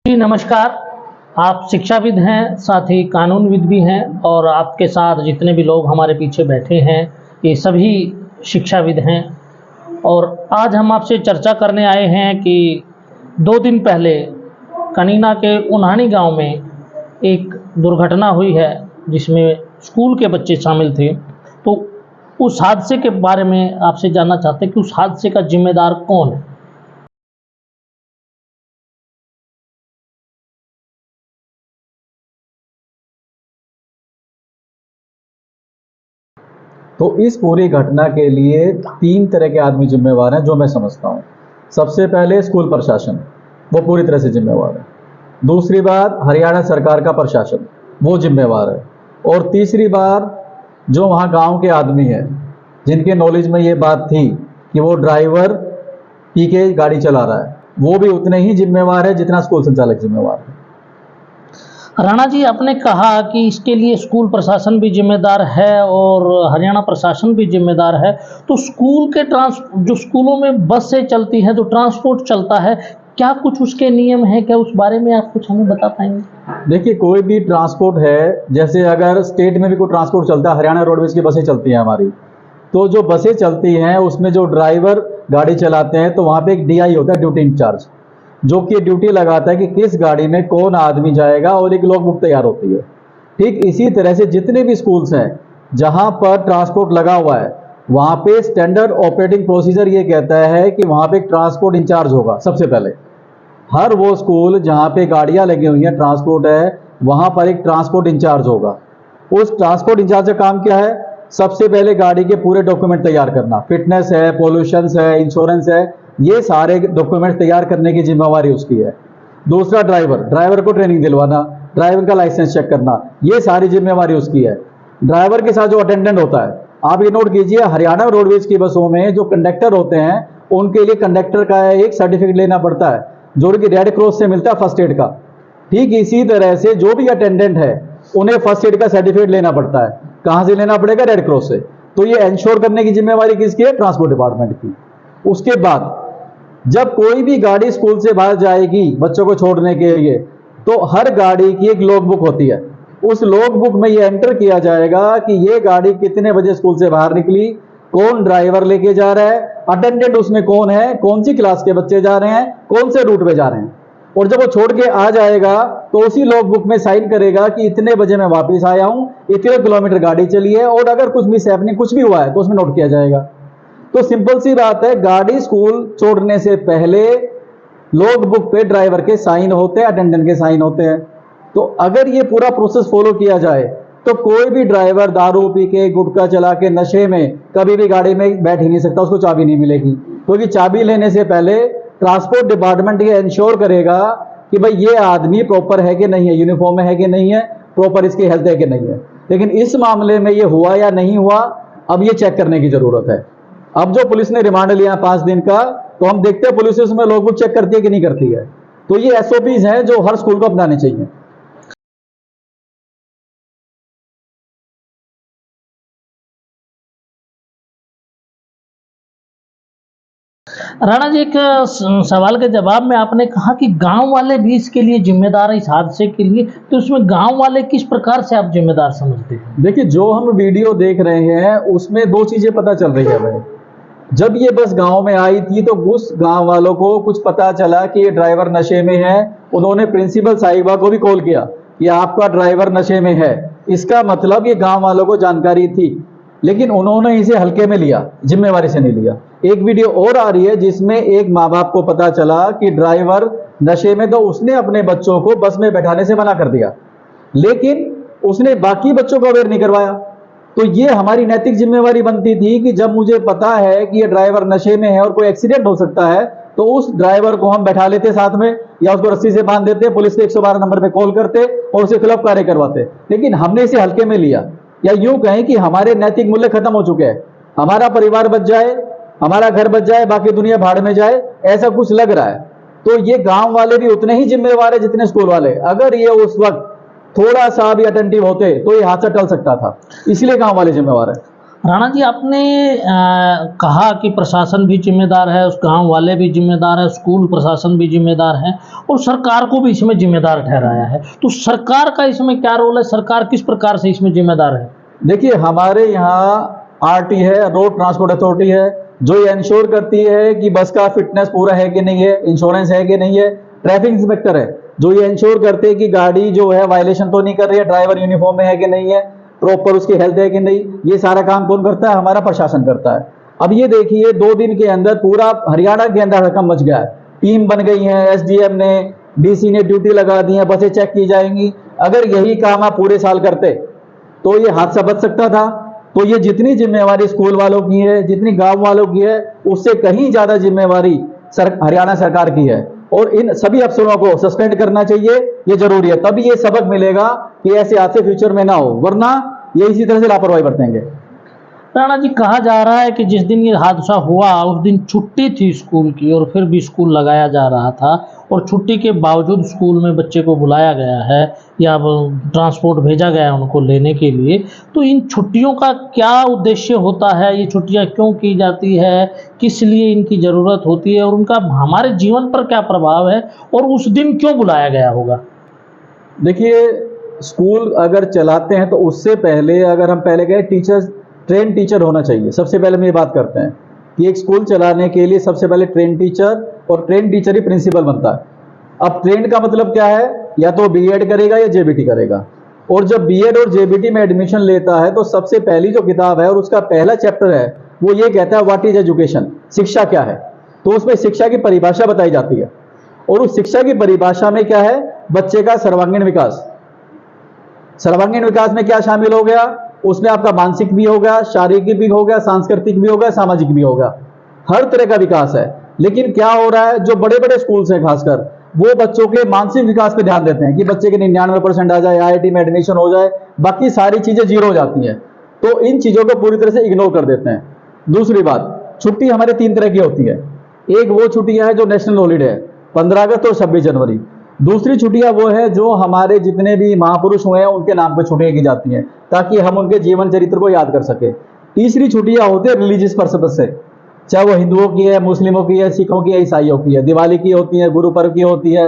जी नमस्कार। आप शिक्षाविद हैं, साथ ही कानूनविद भी हैं और आपके साथ जितने भी लोग हमारे पीछे बैठे हैं ये सभी शिक्षाविद हैं। और आज हम आपसे चर्चा करने आए हैं कि 2 दिन पहले कनीना के उन्हानी गांव में एक दुर्घटना हुई है जिसमें स्कूल के बच्चे शामिल थे। तो उस हादसे के बारे में आपसे जानना चाहते हैं कि उस हादसे का जिम्मेदार कौन है। तो इस पूरी घटना के लिए 3 तरह के आदमी जिम्मेवार हैं जो मैं समझता हूँ। सबसे पहले स्कूल प्रशासन, वो पूरी तरह से जिम्मेवार है। दूसरी बात हरियाणा सरकार का प्रशासन, वो जिम्मेवार है। और तीसरी बात जो वहाँ गांव के आदमी हैं जिनके नॉलेज में ये बात थी कि वो ड्राइवर पी के गाड़ी चला रहा है, वो भी उतने ही जिम्मेवार है जितना स्कूल संचालक जिम्मेवार है। राणा जी, आपने कहा कि इसके लिए स्कूल प्रशासन भी जिम्मेदार है और हरियाणा प्रशासन भी जिम्मेदार है। तो स्कूल के जो स्कूलों में बसें चलती हैं, जो ट्रांसपोर्ट चलता है, क्या कुछ उसके नियम हैं? क्या उस बारे में आप कुछ हमें बता पाएंगे? देखिए, कोई भी ट्रांसपोर्ट है, जैसे अगर स्टेट में भी कोई ट्रांसपोर्ट चलता है, हरियाणा रोडवेज की बसें चलती हैं हमारी, तो जो बसें चलती हैं उसमें जो ड्राइवर गाड़ी चलाते हैं तो वहाँ पे एक DI होता है, ड्यूटी इंचार्ज, जो कि ड्यूटी लगाता है कि किस गाड़ी में कौन आदमी जाएगा और एक लॉग बुक तैयार होती है। ठीक इसी तरह से जितने भी स्कूल्स हैं जहां पर ट्रांसपोर्ट लगा हुआ है वहां पे स्टैंडर्ड ऑपरेटिंग प्रोसीजर ये कहता है कि वहां पे एक ट्रांसपोर्ट इंचार्ज होगा। सबसे पहले हर वो स्कूल जहां पे गाड़ियां लगी हुई हैं, ट्रांसपोर्ट है, वहां पर एक ट्रांसपोर्ट इंचार्ज होगा। उस ट्रांसपोर्ट इंचार्ज का काम क्या है? सबसे पहले गाड़ी के पूरे डॉक्यूमेंट तैयार करना, फिटनेस है, पॉल्यूशन है, इंश्योरेंस है, ये सारे डॉक्यूमेंट तैयार करने की जिम्मेवारी उसकी है। दूसरा ड्राइवर को ट्रेनिंग दिलवाना, ड्राइवर का लाइसेंस चेक करना, ये सारी जिम्मेवारी उसकी है। ड्राइवर के साथ जो अटेंडेंट होता है, आप ये नोट कीजिए, हरियाणा रोडवेज की बसों में जो कंडक्टर होते हैं उनके लिए कंडक्टर का एक सर्टिफिकेट लेना पड़ता है जो कि रेड क्रॉस से मिलता है, फर्स्ट एड का। ठीक इसी तरह से जो भी अटेंडेंट है उन्हें फर्स्ट एड का सर्टिफिकेट लेना पड़ता है। कहां से लेना पड़ेगा? रेड क्रॉस से। तो ये इंश्योर करने की जिम्मेवारी किसकी है? ट्रांसपोर्ट डिपार्टमेंट की। उसके बाद जब कोई भी गाड़ी स्कूल से बाहर जाएगी बच्चों को छोड़ने के लिए, तो हर गाड़ी की एक लॉग बुक होती है। उस लॉग बुक में ये एंटर किया जाएगा कि ये गाड़ी कितने बजे स्कूल से बाहर निकली, कौन ड्राइवर लेके जा रहा है, अटेंडेंट उसमें कौन है, कौन सी क्लास के बच्चे जा रहे हैं, कौन से रूट पे जा रहे हैं। और जब वो छोड़ के आ जाएगा तो उसी लॉग बुक में साइन करेगा कि इतने बजे मैं वापस आया हूं, इतने किलोमीटर गाड़ी चली है, और अगर कुछ मिस हैपनिंग कुछ भी हुआ है तो उसमें नोट किया जाएगा। तो सिंपल सी बात है, गाड़ी स्कूल छोड़ने से पहले लॉग बुक पे ड्राइवर के साइन होते हैं, अटेंडेंट के साइन होते हैं। तो अगर ये पूरा प्रोसेस फॉलो किया जाए तो कोई भी ड्राइवर दारू पी के, गुटखा चला के, नशे में कभी भी गाड़ी में बैठ ही नहीं सकता, उसको चाबी नहीं मिलेगी। क्योंकि चाबी लेने से पहले ट्रांसपोर्ट डिपार्टमेंट ये इंश्योर करेगा कि भाई ये आदमी प्रॉपर है कि नहीं है, यूनिफॉर्म में है कि नहीं है, प्रॉपर इसकी हेल्थ है कि नहीं है। लेकिन इस मामले में ये हुआ या नहीं हुआ, अब ये चेक करने की जरूरत है। अब जो पुलिस ने रिमांड लिया 5 दिन का, तो हम देखते हैं पुलिस उसमें लॉग बुक चेक करती है कि नहीं करती है। तो ये SOPs हैं जो हर स्कूल को अपनाने चाहिए। राणा जी, एक सवाल के जवाब में आपने कहा कि गांव वाले भी इसके लिए जिम्मेदार है, इस हादसे के लिए। तो उसमें गांव वाले किस प्रकार से आप जिम्मेदार समझते हैं? देखिए, जो हम वीडियो देख रहे हैं उसमें 2 चीजें पता चल रही है हमें। जब ये बस गांव में आई थी तो उस गांव वालों को कुछ पता चला कि ये ड्राइवर नशे में है। उन्होंने प्रिंसिपल साहिबा को भी कॉल किया कि आपका ड्राइवर नशे में है। इसका मतलब ये गांव वालों को जानकारी थी, लेकिन उन्होंने इसे हल्के में लिया, जिम्मेवारी से नहीं लिया। एक वीडियो और आ रही है जिसमें एक माँ बाप को पता चला कि ड्राइवर नशे में, तो उसने अपने बच्चों को बस में बैठाने से मना कर दिया, लेकिन उसने बाकी बच्चों को अवेयर नहीं करवाया। तो ये हमारी नैतिक जिम्मेवारी बनती थी कि जब मुझे पता है कि ये ड्राइवर नशे में है और कोई एक्सीडेंट हो सकता है, तो उस ड्राइवर को हम बैठा लेते साथ में, या उसको रस्सी से बांध देते, पुलिस के 112 नंबर पे कॉल करते और उसके खिलाफ कार्य करवाते। लेकिन हमने इसे हल्के में लिया, या यूं कहें कि हमारे नैतिक मूल्य खत्म हो चुके हैं। हमारा परिवार बच जाए, हमारा घर बच जाए, बाकी दुनिया भाड़ में जाए, ऐसा कुछ लग रहा है। तो ये गांव वाले भी उतने ही जिम्मेवार है जितने स्कूल वाले। अगर ये उस वक्त थोड़ा सा भी अटेंटिव होते तो ये हादसा टल सकता था, इसलिए गांव वाले जिम्मेवार है। राणा जी, आपने कहा कि प्रशासन भी जिम्मेदार है, उस गांव वाले भी जिम्मेदार है, स्कूल प्रशासन भी जिम्मेदार है और सरकार को भी इसमें जिम्मेदार ठहराया है। तो सरकार का इसमें क्या रोल है? सरकार किस प्रकार से इसमें जिम्मेदार है? देखिए, हमारे यहाँ आरटी है, रोड ट्रांसपोर्ट अथॉरिटी है, जो ये इंश्योर करती है कि बस का फिटनेस पूरा है कि नहीं है, इंश्योरेंस है कि नहीं है। ट्रैफिक इंस्पेक्टर है, जो ये इंश्योर करते हैं कि गाड़ी जो है वायलेशन तो नहीं कर रही है, ड्राइवर यूनिफॉर्म में है कि नहीं है, प्रॉपर उसकी हेल्थ है कि नहीं। ये सारा काम कौन करता है? हमारा प्रशासन करता है। अब ये देखिए, 2 दिन के अंदर पूरा हरियाणा के अंदर हड़कंप मच गया है। टीम बन गई है, एसडीएम ने, डीसी ने ड्यूटी लगा दी है, बसें चेक की जाएंगी। अगर यही काम आप पूरे साल करते तो ये हादसा बच सकता था। तो ये जितनी जिम्मेवारी स्कूल वालों की है, जितनी गांव वालों की है, उससे कहीं ज्यादा जिम्मेवारी हरियाणा सरकार की है। और इन सभी अफसरों को सस्पेंड करना चाहिए, ये जरूरी है। तभी ये सबक मिलेगा कि ऐसे हादसे फ्यूचर में ना हो, वरना ये इसी तरह से लापरवाही बरतेंगे। राणा जी, कहा जा रहा है कि जिस दिन ये हादसा हुआ उस दिन छुट्टी थी स्कूल की और फिर भी स्कूल लगाया जा रहा था और छुट्टी के बावजूद स्कूल में बच्चे को बुलाया गया है या ट्रांसपोर्ट भेजा गया है उनको लेने के लिए। तो इन छुट्टियों का क्या उद्देश्य होता है? ये छुट्टियां क्यों की जाती है? किस लिए इनकी ज़रूरत होती है और उनका हमारे जीवन पर क्या प्रभाव है और उस दिन क्यों बुलाया गया होगा? देखिए, स्कूल अगर चलाते हैं तो उससे पहले, अगर हम पहले कहें, टीचर्स ट्रेन टीचर होना चाहिए। सबसे पहले हम ये बात करते हैं कि एक स्कूल चलाने के लिए सबसे पहले ट्रेन टीचर, और ट्रेन टीचर ही प्रिंसिपल बनता है। अब ट्रेन का मतलब क्या है? या तो बीएड करेगा या जेबीटी करेगा। और जब बीएड और जेबीटी में एडमिशन लेता है तो सबसे पहली जो किताब है और उसका पहला चैप्टर है वो ये कहता है व्हाट इज एजुकेशन, शिक्षा क्या है। तो उसमें शिक्षा की परिभाषा बताई जाती है और उस शिक्षा की परिभाषा में क्या है? बच्चे का सर्वांगीण विकास। सर्वांगीण विकास में क्या शामिल हो गया? उसमें आपका मानसिक भी होगा, शारीरिक भी होगा, सांस्कृतिक भी होगा, सामाजिक भी होगा, हर तरह का विकास है। लेकिन क्या हो रहा है, जो बड़े बड़े स्कूल्स हैं खासकर, वो बच्चों के मानसिक विकास पे ध्यान देते हैं कि बच्चे के 99% आ जाए, आईआईटी में एडमिशन हो जाए, बाकी सारी चीजें जीरो हो जाती हैं। तो इन चीजों को पूरी तरह से इग्नोर कर देते हैं। दूसरी बात, छुट्टी हमारे 3 तरह की होती है। एक वो छुट्टियां हैं जो नेशनल हॉलीडे है, 15 अगस्त और 26 जनवरी। दूसरी छुट्टियां वो है जो हमारे जितने भी महापुरुष हुए हैं उनके नाम पर छुट्टियां की जाती हैं ताकि हम उनके जीवन चरित्र को याद कर सके। तीसरी छुट्टियां होती है रिलीजियस पर्पस से, चाहे वो हिंदुओं की है, मुस्लिमों की है, सिखों की है, ईसाइयों की है। दिवाली की होती है, गुरु पर्व की होती है,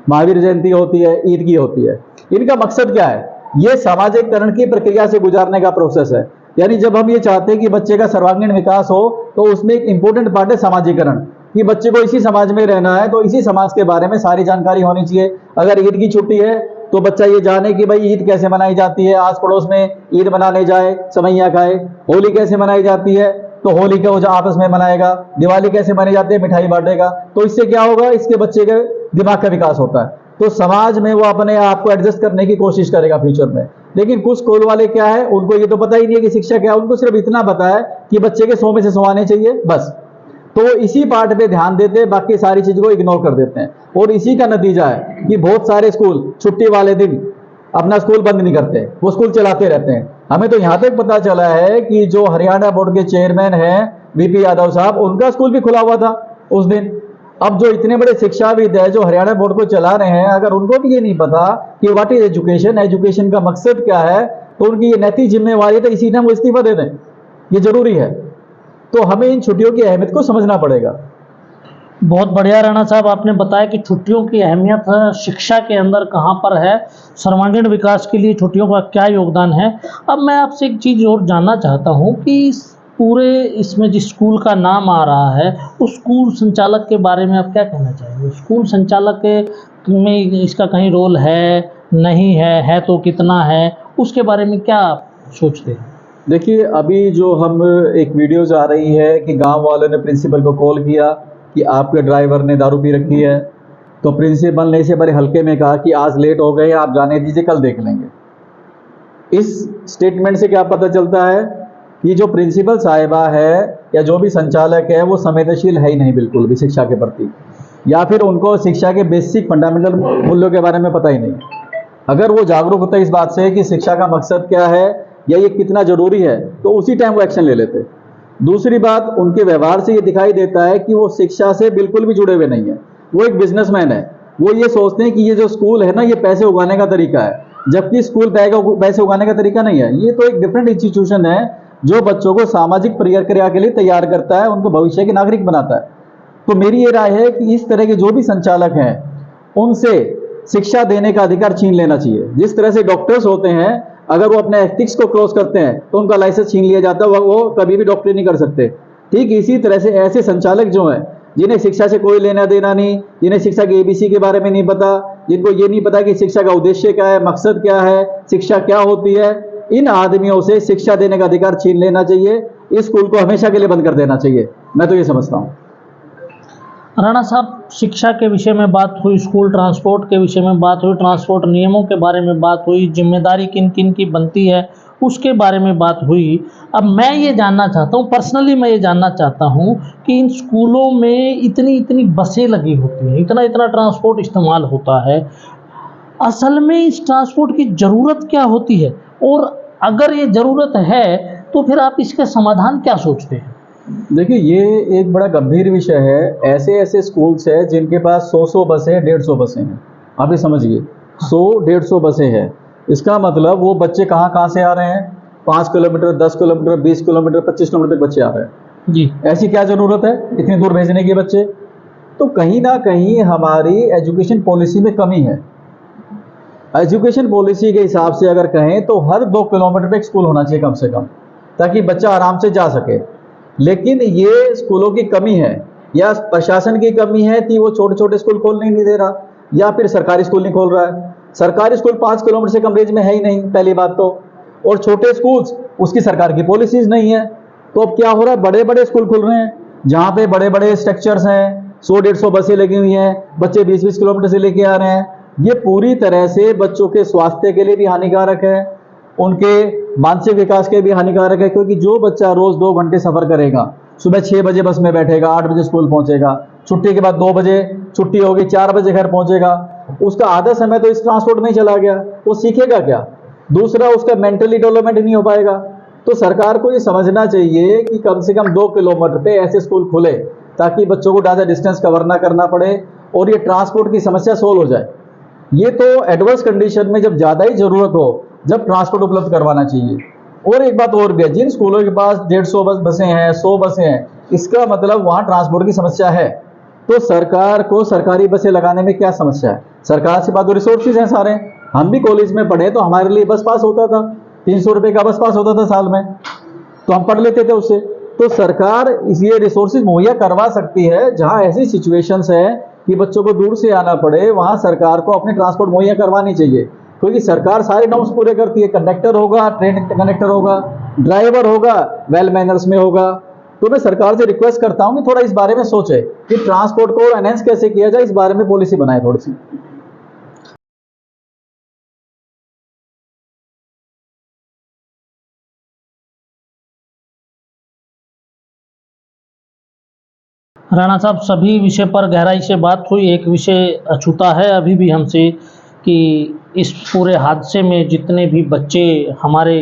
महावीर जयंती होती है, ईद की होती है। इनका मकसद क्या है? ये सामाजिकरण की प्रक्रिया से गुजारने का प्रोसेस है। यानी जब हम ये चाहते हैं कि बच्चे का सर्वांगीण विकास हो तो उसमें एक इंपॉर्टेंट पार्ट है सामाजिकरण, कि बच्चे को इसी समाज में रहना है तो इसी समाज के बारे में सारी जानकारी होनी चाहिए। अगर ईद की छुट्टी है तो बच्चा ये जाने कि भाई ईद कैसे मनाई जाती है, आस पड़ोस में ईद मनाने जाए, समैया खाए। होली कैसे मनाई जाती है तो होली का वो आपस में मनाएगा। दिवाली कैसे मनाई जाती है, मिठाई बांटेगा। तो इससे क्या होगा? इसके बच्चे के दिमाग का विकास होता है, तो समाज में वो अपने आप को एडजस्ट करने की कोशिश करेगा फ्यूचर में। लेकिन कुछ स्कूल वाले क्या है, उनको ये तो पता ही नहीं है कि शिक्षा क्या है। उनको सिर्फ इतना पता है कि बच्चे के 100 में से 100 आने चाहिए, बस। तो वो इसी पार्ट पे ध्यान देते हैं, बाकी सारी चीज को इग्नोर कर देते हैं। और इसी का नतीजा है कि बहुत सारे स्कूल छुट्टी वाले दिन अपना स्कूल बंद नहीं करते, वो स्कूल चलाते रहते हैं। हमें तो यहां तक पता चला है कि जो हरियाणा बोर्ड के चेयरमैन हैं वीपी यादव साहब, उनका स्कूल भी खुला हुआ था उस दिन। अब जो इतने बड़े शिक्षाविद है जो हरियाणा बोर्ड को चला रहे हैं, अगर उनको भी ये नहीं पता कि व्हाट इज एजुकेशन, एजुकेशन का मकसद क्या है, तो उनकी ये नैतिक जिम्मेवारी तो इसी टाइम वो इस्तीफा दे दें, ये जरूरी है। तो हमें इन छुट्टियों की अहमियत को समझना पड़ेगा। बहुत बढ़िया राणा साहब, आपने बताया कि छुट्टियों की अहमियत शिक्षा के अंदर कहाँ पर है, सर्वांगीण विकास के लिए छुट्टियों का क्या योगदान है। अब मैं आपसे एक चीज़ और जानना चाहता हूँ कि इस पूरे इसमें जिस स्कूल का नाम आ रहा है उस स्कूल संचालक के बारे में आप क्या कहना चाहेंगे? स्कूल संचालक में इसका कहीं रोल है, नहीं है तो कितना है, उसके बारे में क्या आप सोचते हैं? देखिए, अभी जो हम एक वीडियोज आ रही है कि गांव वालों ने प्रिंसिपल को कॉल किया कि आपके ड्राइवर ने दारू पी रखी है, तो प्रिंसिपल ने इसे बड़े हल्के में कहा कि आज लेट हो गए, आप जाने दीजिए, कल देख लेंगे। इस स्टेटमेंट से क्या पता चलता है कि जो प्रिंसिपल साहिबा है या जो भी संचालक है वो संवेदनशील है ही नहीं बिल्कुल भी शिक्षा के प्रति, या फिर उनको शिक्षा के बेसिक फंडामेंटल मूल्यों के बारे में पता ही नहीं। अगर वो जागरूक होता है इस बात से कि शिक्षा का मकसद क्या है या ये कितना जरूरी है, तो उसी टाइम वो एक्शन ले लेते। दूसरी बात, उनके व्यवहार से ये दिखाई देता है कि वो शिक्षा से बिल्कुल भी जुड़े हुए नहीं है। वो एक बिजनेसमैन है। वो ये सोचते हैं कि ये जो स्कूल है ना, ये पैसे उगाने का तरीका है, जबकि स्कूल पैसे उगाने का तरीका नहीं है। ये तो एक डिफरेंट इंस्टीट्यूशन है। जो बच्चों को सामाजिक प्रक्रिया के लिए तैयार करता है, उनको भविष्य के नागरिक बनाता है। तो मेरी ये राय है कि इस तरह के जो भी संचालक हैं उनसे शिक्षा देने का अधिकार छीन लेना चाहिए। जिस तरह से डॉक्टर्स होते हैं, अगर वो अपने एथिक्स को क्रॉस करते हैं तो उनका लाइसेंस छीन लिया जाता है, वो कभी भी डॉक्टरी नहीं कर सकते। ठीक इसी तरह से ऐसे संचालक जो हैं, जिन्हें शिक्षा से कोई लेना देना नहीं, जिन्हें शिक्षा के ABC के बारे में नहीं पता, जिनको ये नहीं पता कि शिक्षा का उद्देश्य क्या है, मकसद क्या है, शिक्षा क्या होती है, इन आदमियों से शिक्षा देने का अधिकार छीन लेना चाहिए। इस स्कूल को हमेशा के लिए बंद कर देना चाहिए, मैं तो ये समझता हूँ। राणा साहब, शिक्षा के विषय में बात हुई, स्कूल ट्रांसपोर्ट के विषय में बात हुई, ट्रांसपोर्ट नियमों के बारे में बात हुई, जिम्मेदारी किन किन की बनती है उसके बारे में बात हुई। अब मैं ये जानना चाहता हूँ, पर्सनली मैं ये जानना चाहता हूँ कि इन स्कूलों में इतनी इतनी बसें लगी होती हैं, इतना इतना ट्रांसपोर्ट इस्तेमाल होता है, असल में इस ट्रांसपोर्ट की ज़रूरत क्या होती है? और अगर ये ज़रूरत है तो फिर आप इसका समाधान क्या सोचते हैं? देखिए, ये एक बड़ा गंभीर विषय है। ऐसे ऐसे स्कूल्स हैं जिनके पास 100 बसें, 150 बसें हैं। आप ये समझिए, 100-150 बसें हैं। इसका मतलब वो बच्चे कहाँ कहाँ से आ रहे हैं? 5 किलोमीटर, 10 किलोमीटर, 20 किलोमीटर, 25 किलोमीटर तक बच्चे आ रहे हैं जी। ऐसी क्या ज़रूरत है इतनी दूर भेजने की बच्चे? तो कहीं ना कहीं हमारी एजुकेशन पॉलिसी में कमी है। एजुकेशन पॉलिसी के हिसाब से अगर कहें तो हर 2 किलोमीटर पे एक स्कूल होना चाहिए कम से कम, ताकि बच्चा आराम से जा सके। लेकिन ये स्कूलों की कमी है, या प्रशासन की कमी है कि वो छोटे छोटे स्कूल खोलने नहीं दे रहा, या फिर सरकारी स्कूल नहीं खोल रहा है। सरकारी स्कूल 5 किलोमीटर से कम रेंज में है ही नहीं, पहली बात तो। और छोटे स्कूल्स, उसकी सरकार की पॉलिसीज नहीं है। तो अब क्या हो रहा है, बड़े बड़े स्कूल खुल रहे हैं जहाँ पे बड़े बड़े स्ट्रक्चर्स हैं, 100-150 बसें लगी हुई हैं, बच्चे 20-20 किलोमीटर से लेके आ रहे हैं। ये पूरी तरह से बच्चों के स्वास्थ्य के लिए भी हानिकारक है, उनके मानसिक विकास के भी हानिकारक है। क्योंकि जो बच्चा रोज 2 घंटे सफर करेगा, सुबह 6 बजे बस में बैठेगा, 8 बजे स्कूल पहुंचेगा, छुट्टी के बाद 2 बजे छुट्टी होगी, 4 बजे घर पहुंचेगा, उसका आधा समय तो इस ट्रांसपोर्ट में ही चला गया। वो सीखेगा क्या? दूसरा, उसका मेंटली डेवलपमेंट नहीं हो पाएगा। तो सरकार को ये समझना चाहिए कि कम से कम 2 किलोमीटर पे ऐसे स्कूल खुले, ताकि बच्चों को ज़्यादा डिस्टेंस कवर ना करना पड़े और ये ट्रांसपोर्ट की समस्या सोल्व हो जाए। ये तो एडवर्स कंडीशन में, जब ज़्यादा ही ज़रूरत हो, जब ट्रांसपोर्ट उपलब्ध करवाना चाहिए। और एक बात और भी है, जिन स्कूलों के पास 150 बसें हैं, 100 बसें हैं, इसका मतलब वहाँ ट्रांसपोर्ट की समस्या है। तो सरकार को सरकारी बसें लगाने में क्या समस्या है? सरकार से बात, रिसोर्सेज हैं सारे। हम भी कॉलेज में पढ़े तो हमारे लिए बस पास होता था, 300 रुपये का बस पास होता था साल में, तो हम पढ़ लेते थे उससे। तो सरकार ये रिसोर्सेज मुहैया करवा सकती है। जहाँ ऐसी सिचुएशंस है कि बच्चों को दूर से आना पड़े, वहाँ सरकार को अपने ट्रांसपोर्ट मुहैया करवानी चाहिए। क्योंकि सरकार सारे नॉर्म्स पूरे करती है। कंडक्टर होगा, ट्रेन कंडक्टर होगा, ड्राइवर होगा, वेल मैनर्स में होगा। तो मैं सरकार से रिक्वेस्ट करता हूँ कि थोड़ा इस बारे में सोचे कि ट्रांसपोर्ट को एनहेंस कैसे किया जाए, इस बारे में पॉलिसी बनाए थोड़ी सी। राणा साहब, सभी विषय पर गहराई से बात हुई। एक विषय अछूता है अभी भी हमसे कि इस पूरे हादसे में जितने भी बच्चे हमारे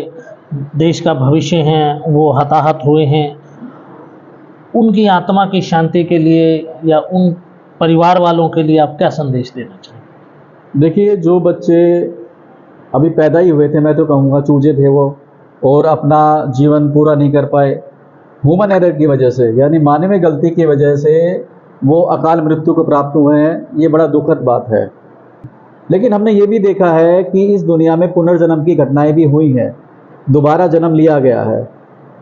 देश का भविष्य हैं वो हताहत हुए हैं, उनकी आत्मा की शांति के लिए या उन परिवार वालों के लिए आप क्या संदेश देना चाहेंगे? देखिए, जो बच्चे अभी पैदा ही हुए थे, मैं तो कहूँगा चूजे थे वो, और अपना जीवन पूरा नहीं कर पाए ह्यूमन एरर की वजह से, यानी मानवीय गलती की वजह से वो अकाल मृत्यु को प्राप्त हुए हैं। ये बड़ा दुखद बात है। लेकिन हमने ये भी देखा है कि इस दुनिया में पुनर्जन्म की घटनाएं भी हुई हैं, दोबारा जन्म लिया गया है।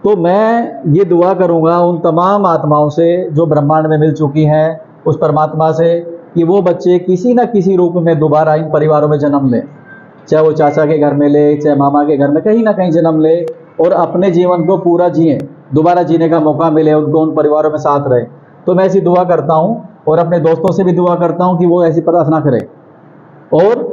तो मैं ये दुआ करूँगा उन तमाम आत्माओं से जो ब्रह्मांड में मिल चुकी हैं, उस परमात्मा से, कि वो बच्चे किसी न किसी रूप में दोबारा इन परिवारों में जन्म लें, चाहे वो चाचा के घर में ले, चाहे मामा के घर में, कहीं ना कहीं जन्म ले और अपने जीवन को पूरा जिए, दोबारा जीने का मौका मिले उनको, उन परिवारों में साथ रहे। तो मैं ऐसी दुआ करता हूँ और अपने दोस्तों से भी दुआ करता हूँ कि वो ऐसी प्रार्थना करें और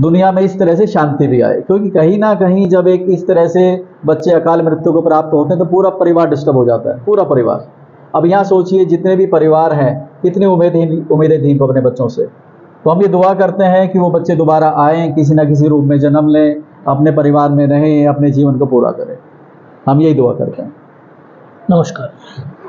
दुनिया में इस तरह से शांति भी आए। क्योंकि कहीं ना कहीं जब एक इस तरह से बच्चे अकाल मृत्यु को प्राप्त होते हैं तो पूरा परिवार डिस्टर्ब हो जाता है, पूरा परिवार। अब यहाँ सोचिए, जितने भी परिवार हैं, कितनी उम्मीदें थी अपने बच्चों से। तो हम ये दुआ करते हैं कि वो बच्चे दोबारा आएँ, किसी न किसी रूप में जन्म लें, अपने परिवार में रहें, अपने जीवन को पूरा करें। हम यही दुआ करते हैं। नमस्कार।